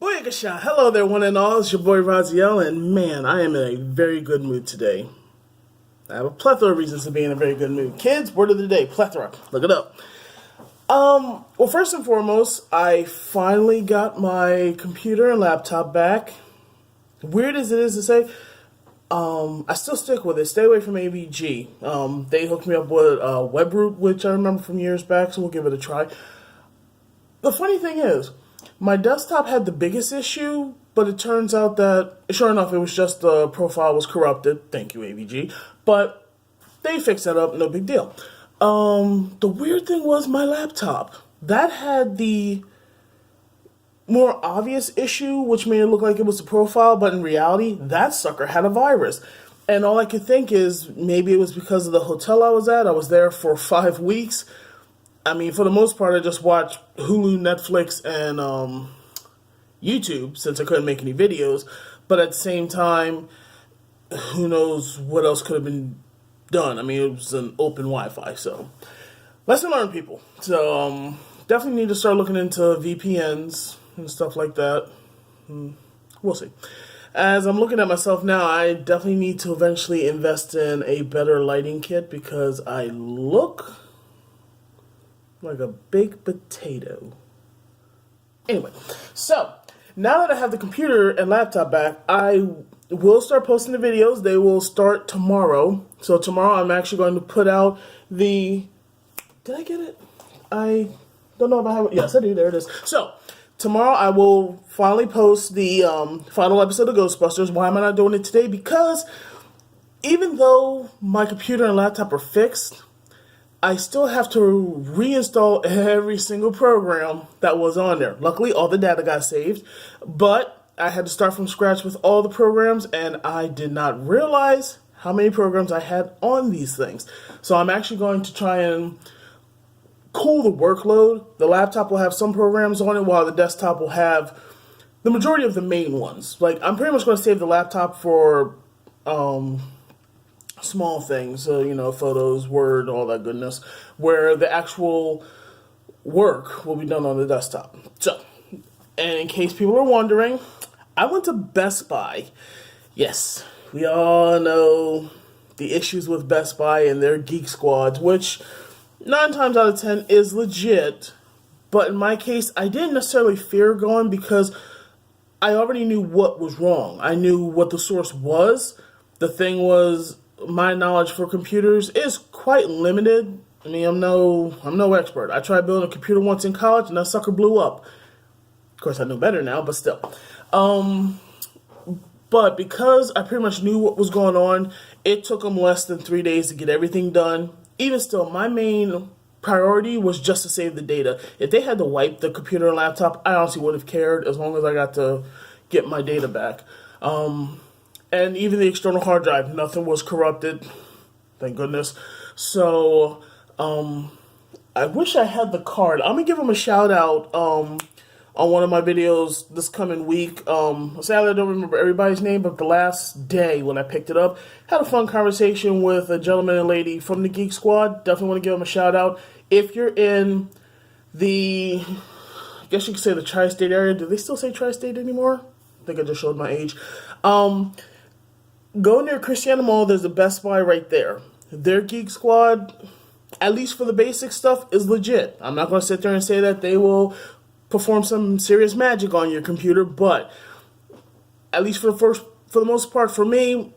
Booyakasha! Hello there, one and all. It's your boy Raziel, and man, I am in a very good mood today. I have a plethora of reasons to be in a very good mood. Kids, word of the day, plethora. Look it up. Well, first and foremost, I finally got my computer and laptop back. Weird as it is to say, I still stick with it. Stay away from AVG. They hooked me up with WebRoot, which I remember from years back, so we'll give it a try. The funny thing is, my desktop had the biggest issue, but it turns out that, sure enough, it was just the profile was corrupted. Thank you, AVG. But they fixed that up, no big deal. The weird thing was my laptop. That had the more obvious issue, which made it look like it was the profile, but in reality, that sucker had a virus. And all I could think is maybe it was because of the hotel I was at. I was there for 5 weeks. I mean, for the most part, I just watched Hulu, Netflix, and YouTube, since I couldn't make any videos. But at the same time, who knows what else could have been done. I mean, it was an open Wi-Fi, so lesson learned, people. So definitely need to start looking into VPNs and stuff like that. We'll see. As I'm looking at myself now, I definitely need to eventually invest in a better lighting kit because I look like a baked potato. Anyway, so now that I have the computer and laptop back, I will start posting the videos. They will start tomorrow. So tomorrow I'm actually going to put out the... Did I get it? I don't know if I have it. Yes, I do. There it is. So tomorrow I will finally post the final episode of Ghostbusters. Why am I not doing it today? Because even though my computer and laptop are fixed, I still have to reinstall every single program that was on there. Luckily, all the data got saved, but I had to start from scratch with all the programs, and I did not realize how many programs I had on these things. So I'm actually going to try and cool the workload. The laptop will have some programs on it, while the desktop will have the majority of the main ones. Like, I'm pretty much going to save the laptop for small things, photos, Word, all that goodness, where the actual work will be done on the desktop. So, and in case people are wondering, I went to Best Buy. Yes, we all know the issues with Best Buy and their Geek Squads, which 9 times out of 10 is legit, but in my case, I didn't necessarily fear going because I already knew what was wrong. I knew what the source was. The thing was, my knowledge for computers is quite limited. I mean, I'm no expert. I tried building a computer once in college, and that sucker blew up. Of course, I know better now, but still. But because I pretty much knew what was going on, it took them less than 3 days to get everything done. Even still, my main priority was just to save the data. If they had to wipe the computer and laptop, I honestly would have cared as long as I got to get my data back. And even the external hard drive, nothing was corrupted, thank goodness. So, I wish I had the card. I'm going to give them a shout out on one of my videos this coming week. Sadly, I don't remember everybody's name, but the last day when I picked it up, had a fun conversation with a gentleman and lady from the Geek Squad. Definitely want to give them a shout out. If you're in the, I guess you could say the tri-state area. Do they still say tri-state anymore? I think I just showed my age. Go near Christiana Mall, there's a Best Buy right there. Their Geek Squad, at least for the basic stuff, is legit. I'm not going to sit there and say that they will perform some serious magic on your computer, but at least for the most part, for me,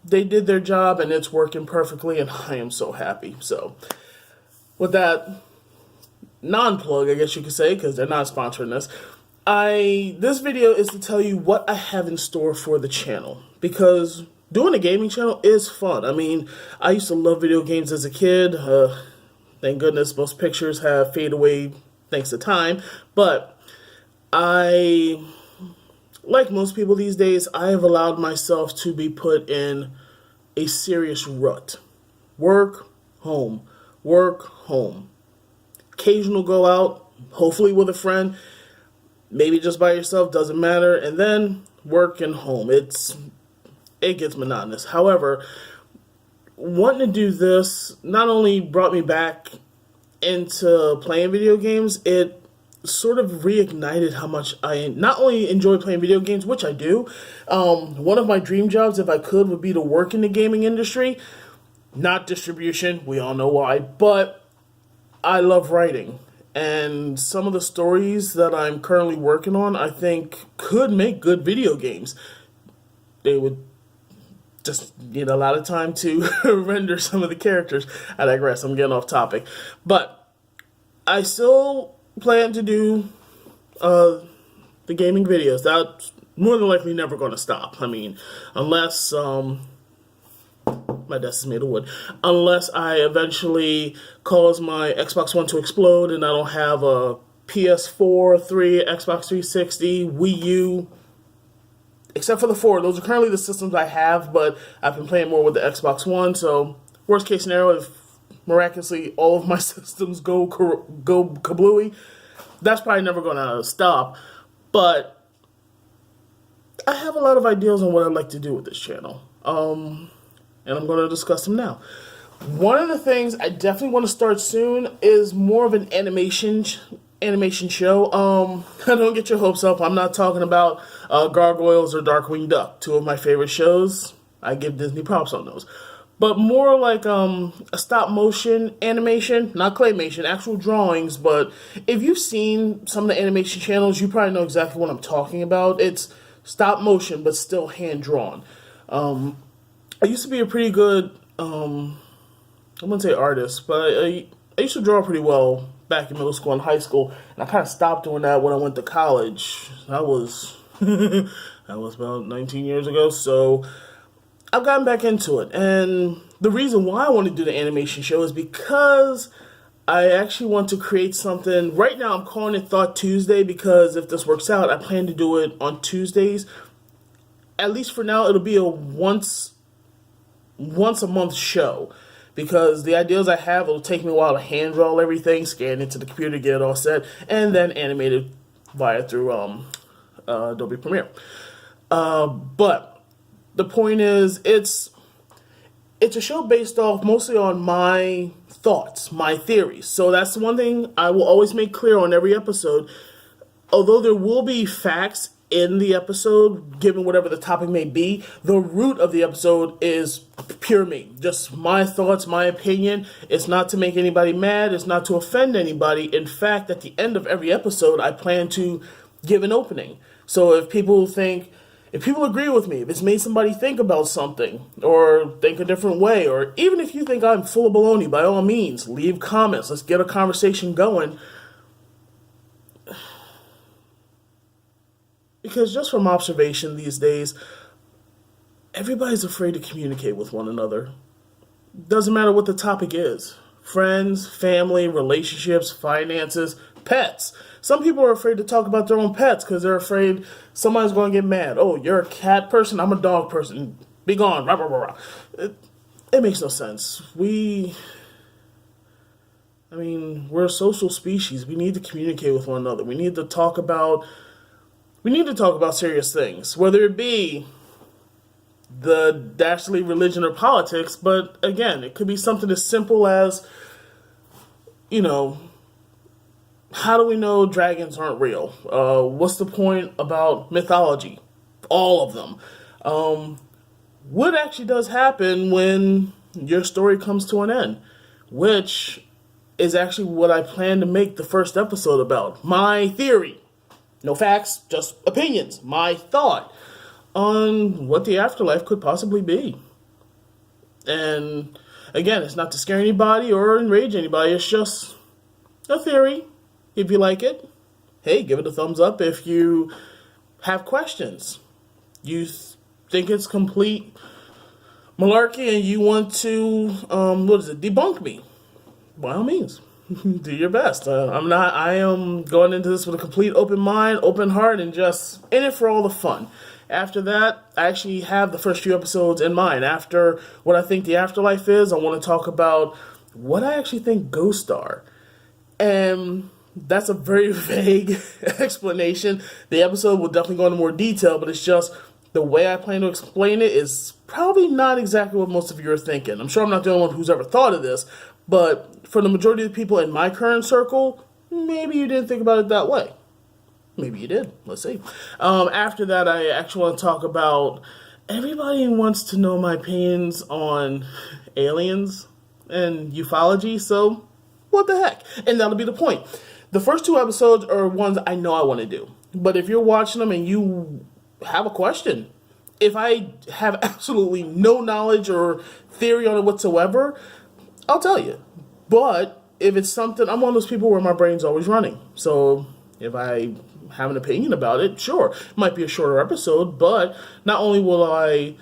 they did their job and it's working perfectly, and I am so happy. So, with that non-plug, I guess you could say, because they're not sponsoring this, this video is to tell you what I have in store for the channel, because doing a gaming channel is fun. I mean, I used to love video games as a kid. Thank goodness most pictures have faded away thanks to time. But like most people these days, I have allowed myself to be put in a serious rut. Work, home. Work, home. Occasional go out, hopefully with a friend. Maybe just by yourself, doesn't matter. And then work and home. It gets monotonous. However, wanting to do this not only brought me back into playing video games, it sort of reignited how much I not only enjoy playing video games, which I do. One of my dream jobs, if I could, would be to work in the gaming industry, not distribution. We all know why, but I love writing. And some of the stories that I'm currently working on, I think, could make good video games. They would just need a lot of time to render some of the characters. I digress. I'm getting off topic. But I still plan to do the gaming videos. That's more than likely never going to stop. I mean, unless my desk is made of wood. Unless I eventually cause my Xbox One to explode and I don't have a PS4, 3, Xbox 360, Wii U, except for the 4. Those are currently the systems I have, but I've been playing more with the Xbox One. So, worst case scenario, if miraculously all of my systems go kablooey, that's probably never going to stop. But I have a lot of ideas on what I'd like to do with this channel. And I'm going to discuss them now. One of the things I definitely want to start soon is more of an animation show. Don't get your hopes up. I'm not talking about Gargoyles or Darkwing Duck, two of my favorite shows. I give Disney props on those. But more like a stop motion animation, not claymation, actual drawings. But if you've seen some of the animation channels, you probably know exactly what I'm talking about. It's stop motion, but still hand drawn. I used to be a pretty good, I wouldn't say artist, but I used to draw pretty well back in middle school and high school, and I kind of stopped doing that when I went to college. That was about 19 years ago, so I've gotten back into it. And the reason why I want to do the animation show is because I actually want to create something. Right now I'm calling it Thought Tuesday because if this works out, I plan to do it on Tuesdays. At least for now, it'll be a once a month show, because the ideas I have, it'll take me a while to hand draw everything, scan it to the computer, get it all set, and then animate it through Adobe Premiere. But the point is, it's a show based off mostly on my thoughts, my theories. So that's the one thing I will always make clear on every episode. Although there will be facts in the episode, given whatever the topic may be, the root of the episode is pure me. Just my thoughts, my opinion. It's not to make anybody mad. It's not to offend anybody. In fact, at the end of every episode, I plan to give an opening. So if people agree with me, if it's made somebody think about something, or think a different way, or even if you think I'm full of baloney, by all means, leave comments. Let's get a conversation going. Because just from observation these days, everybody's afraid to communicate with one another. Doesn't matter what the topic is. Friends, family, relationships, finances, pets. Some people are afraid to talk about their own pets because they're afraid somebody's going to get mad. Oh, you're a cat person, I'm a dog person. Be gone. Rah, rah, rah, rah. It makes no sense. We're a social species. We need to communicate with one another. We need to talk about serious things, whether it be the dastardly religion or politics, but again, it could be something as simple as, how do we know dragons aren't real? What's the point about mythology? All of them. What actually does happen when your story comes to an end? Which is actually what I plan to make the first episode about. My theory. No facts, just opinions. My thought on what the afterlife could possibly be. And again, it's not to scare anybody or enrage anybody. It's just a theory. If you like it, hey, give it a thumbs up. If you have questions, you think it's complete malarkey and you want to, debunk me, by all means. Do your best. I am going into this with a complete open mind, open heart, and just in it for all the fun. After that, I actually have the first few episodes in mind. After what I think the afterlife is, I want to talk about what I actually think ghosts are. And that's a very vague explanation. The episode will definitely go into more detail, but it's just the way I plan to explain it is probably not exactly what most of you are thinking. I'm sure I'm not the only one who's ever thought of this, but for the majority of the people in my current circle, Maybe you didn't think about it that way. Maybe you did. Let's see. After that, I actually want to talk about everybody wants to know my opinions on aliens and ufology, so what the heck? And that'll be the point. The first two episodes are ones I know I want to do. But if you're watching them and you have a question, if I have absolutely no knowledge or theory on it whatsoever, I'll tell you. But if it's something, I'm one of those people where my brain's always running. So if I have an opinion about it, sure. It might be a shorter episode, but not only will I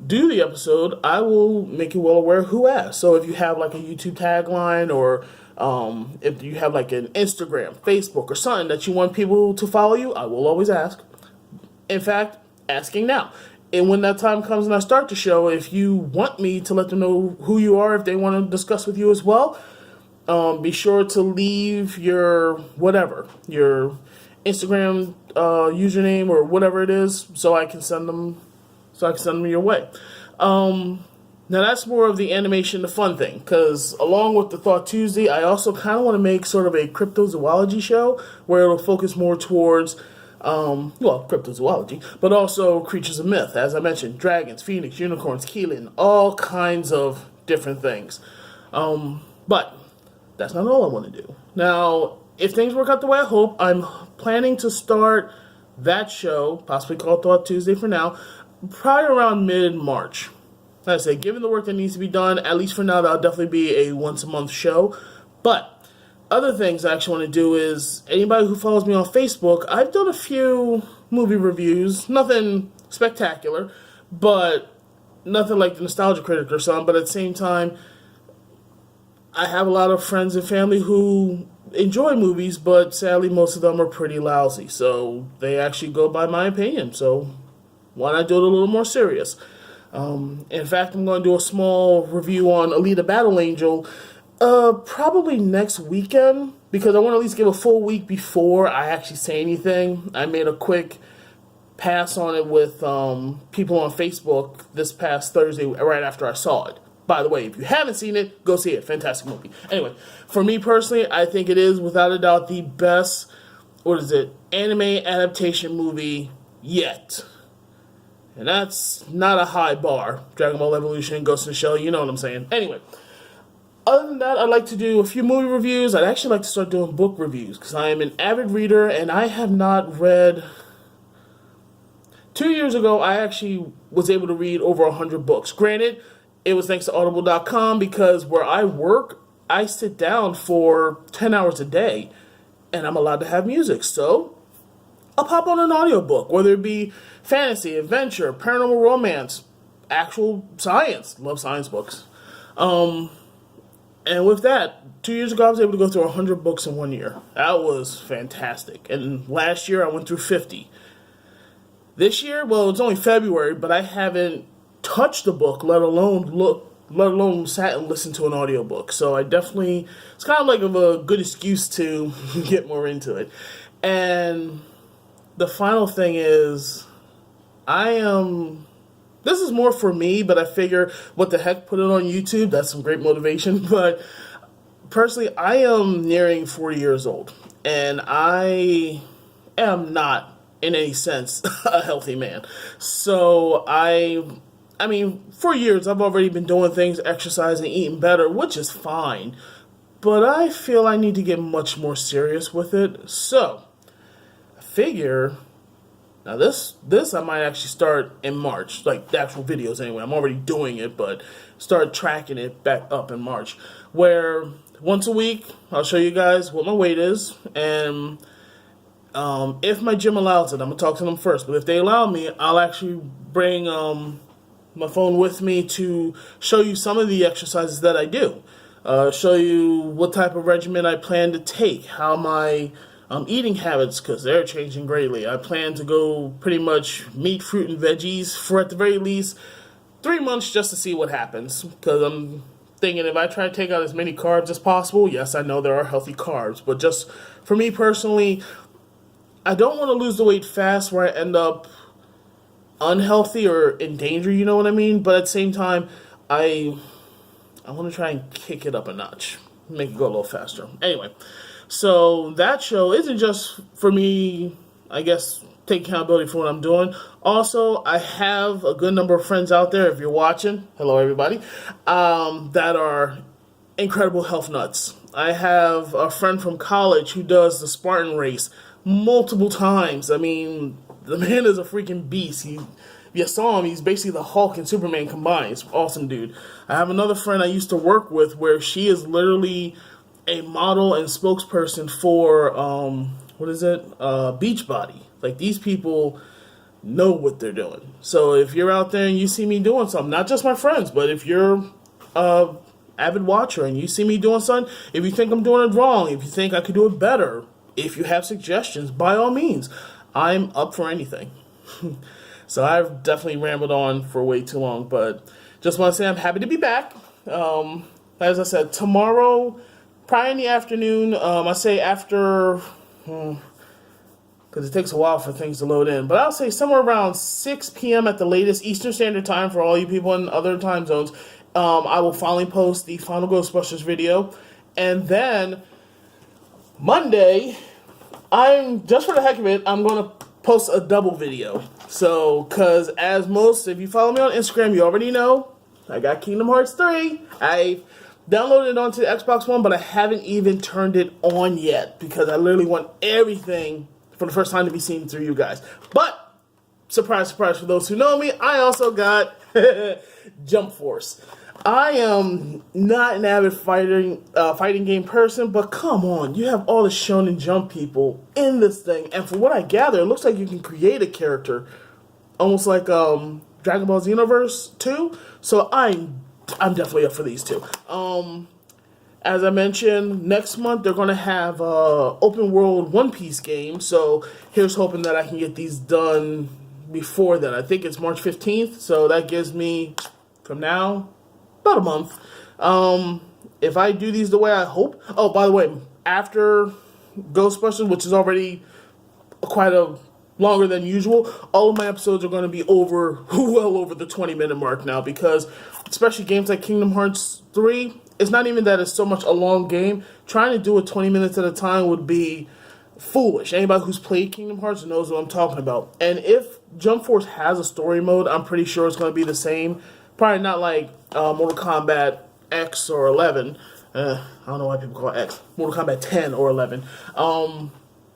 do the episode, I will make you well aware who asked. So if you have like a YouTube tagline or if you have like an Instagram, Facebook, or something that you want people to follow you, I will always ask. In fact, asking now. And when that time comes and I start the show, if you want me to let them know who you are, if they want to discuss with you as well, be sure to leave your whatever, your Instagram username or whatever it is, so I can send them your way. Now that's more of the animation, the fun thing, because along with the Thought Tuesday, I also kind of want to make sort of a cryptozoology show where it'll focus more towards, cryptozoology, but also creatures of myth. As I mentioned, dragons, phoenix, unicorns, Keelan, all kinds of different things. But that's not all I want to do. Now, if things work out the way I hope, I'm planning to start that show, possibly called Thought Tuesday for now, probably around mid-March. Like I say, given the work that needs to be done, at least for now, that'll definitely be a once-a-month show. But other things I actually want to do is, anybody who follows me on Facebook, I've done a few movie reviews. Nothing spectacular, but nothing like the Nostalgia Critic or something. But at the same time, I have a lot of friends and family who enjoy movies, but sadly most of them are pretty lousy. So they actually go by my opinion. So why not do it a little more serious? In fact, I'm going to do a small review on Alita Battle Angel probably next weekend, because I want to at least give a full week before I actually say anything. I made a quick pass on it with people on Facebook this past Thursday right after I saw it. By the way, if you haven't seen it, go see it. Fantastic movie. Anyway, for me personally, I think it is without a doubt the best, anime adaptation movie yet. And that's not a high bar. Dragon Ball Evolution, Ghost in the Shell, you know what I'm saying. Anyway, other than that, I'd like to do a few movie reviews. I'd actually like to start doing book reviews, because I am an avid reader, and I have not read... 2 years ago, I actually was able to read over 100 books. Granted, it was thanks to Audible.com, because where I work, I sit down for 10 hours a day, and I'm allowed to have music. So I'll pop on an audiobook, whether it be fantasy, adventure, paranormal romance, actual science. Love science books. And with that, 2 years ago, I was able to go through 100 books in 1 year. That was fantastic. And last year, I went through 50. This year, well, it's only February, but I haven't touched the book, let alone sat and listened to an audiobook. So I definitely, it's kind of like a good excuse to get more into it. And the final thing is, this is more for me, but I figure, what the heck, put it on YouTube. That's some great motivation. But personally, I am nearing 40 years old, and I am not, in any sense, a healthy man. So I mean, for years, I've already been doing things, exercising, eating better, which is fine. But I feel I need to get much more serious with it. So I figure... Now this I might actually start in March, like the actual videos anyway. I'm already doing it, but start tracking it back up in March, where once a week I'll show you guys what my weight is, and if my gym allows it, I'm gonna talk to them first. But if they allow me, I'll actually bring my phone with me to show you some of the exercises that I do, show you what type of regimen I plan to take, how my eating habits, because they're changing greatly. I plan to go pretty much meat, fruit, and veggies for at the very least 3 months just to see what happens. Because I'm thinking if I try to take out as many carbs as possible, yes, I know there are healthy carbs, but just for me personally, I don't want to lose the weight fast where I end up unhealthy or in danger, you know what I mean? But at the same time, I want to try and kick it up a notch, make it go a little faster. Anyway. So that show isn't just for me, I guess, take accountability for what I'm doing. Also, I have a good number of friends out there, if you're watching, hello everybody, that are incredible health nuts. I have a friend from college who does the Spartan race multiple times. I mean, the man is a freaking beast. If you saw him, he's basically the Hulk and Superman combined. He's awesome, dude. I have another friend I used to work with where she is literally a model and spokesperson for, Beachbody. Like, these people know what they're doing. So if you're out there and you see me doing something, not just my friends, but if you're avid watcher and you see me doing something, if you think I'm doing it wrong, if you think I could do it better, if you have suggestions, by all means, I'm up for anything. So I've definitely rambled on for way too long, but just want to say I'm happy to be back. As I said, tomorrow, probably in the afternoon, I say after, because it takes a while for things to load in, but I'll say somewhere around 6 p.m. at the latest Eastern Standard Time for all you people in other time zones. I will finally post the final Ghostbusters video, and then Monday, I'm just for the heck of it, I'm gonna post a double video. So, cause as most, if you follow me on Instagram, you already know I got Kingdom Hearts 3. I downloaded it onto the Xbox One, but I haven't even turned it on yet because I literally want everything for the first time to be seen through you guys. But surprise, surprise for those who know me, I also got Jump Force. I am not an avid fighting game person, but come on, you have all the Shonen Jump people in this thing, and from what I gather, it looks like you can create a character, almost like Dragon Ball Xenoverse 2. So I'm definitely up for these two. As I mentioned, next month they're gonna have open world One Piece game. So here's hoping that I can get these done before then. I think it's March 15th, so that gives me from now about a month. If I do these the way I hope. Oh, by the way, after Ghostbusters, which is already quite a longer than usual, all of my episodes are going to be well over the 20-minute mark now, because especially games like Kingdom Hearts 3, it's not even that it's so much a long game. Trying to do it 20 minutes at a time would be foolish. Anybody who's played Kingdom Hearts knows what I'm talking about. And if Jump Force has a story mode, I'm pretty sure it's going to be the same. Probably not like Mortal Kombat X or 11. I don't know why people call it X. Mortal Kombat 10 or 11.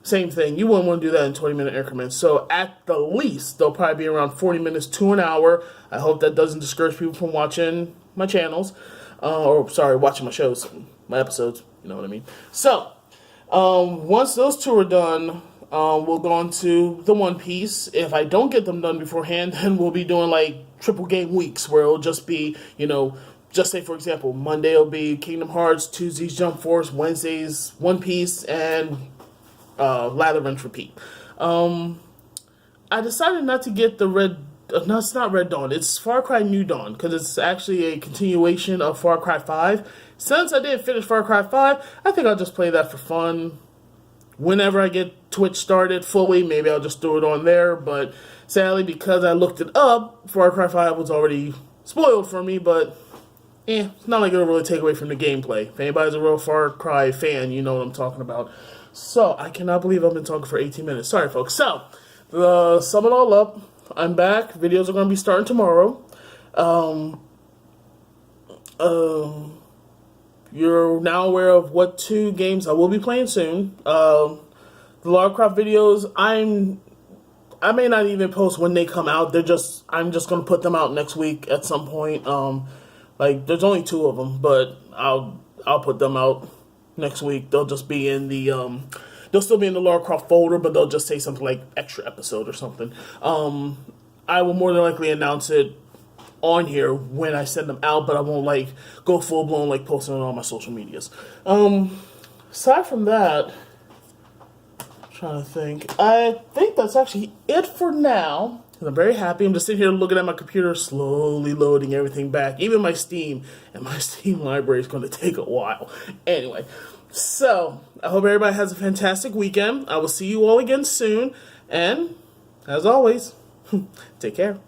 Same thing. You wouldn't want to do that in 20-minute increments. So at the least, they'll probably be around 40 minutes to an hour. I hope that doesn't discourage people from watching my channels. Watching my shows, my episodes. You know what I mean? So, once those two are done, we'll go on to the One Piece. If I don't get them done beforehand, then we'll be doing like triple game weeks where it'll just be, just say for example, Monday will be Kingdom Hearts, Tuesday's Jump Force, Wednesday's One Piece, and lather, rinse, repeat. I decided not to get the no, it's not Red Dawn, it's Far Cry New Dawn, because it's actually a continuation of Far Cry 5. Since I didn't finish Far Cry 5, I think I'll just play that for fun. Whenever I get Twitch started fully, maybe I'll just throw it on there, but sadly, because I looked it up, Far Cry 5 was already spoiled for me, but it's not like it'll really take away from the gameplay. If anybody's a real Far Cry fan, you know what I'm talking about. So, I cannot believe I've been talking for 18 minutes. Sorry, folks. So, sum it all up, I'm back. Videos are going to be starting tomorrow. You're now aware of what 2 games I will be playing soon. The Lara Croft videos, I may not even post when they come out. I'm just going to put them out next week at some point. There's only 2 of them, but I'll put them out next week. They'll just be in the they'll still be in the Lara Croft folder, but they'll just say something like extra episode or something. I will more than likely announce it on here when I send them out, but I won't go full blown posting on all my social medias. Aside from that, I'm trying to think. I think that's actually it for now. I'm very happy. I'm just sitting here looking at my computer, slowly loading everything back. Even my Steam, and my Steam library is going to take a while. Anyway, so I hope everybody has a fantastic weekend. I will see you all again soon, and as always, take care.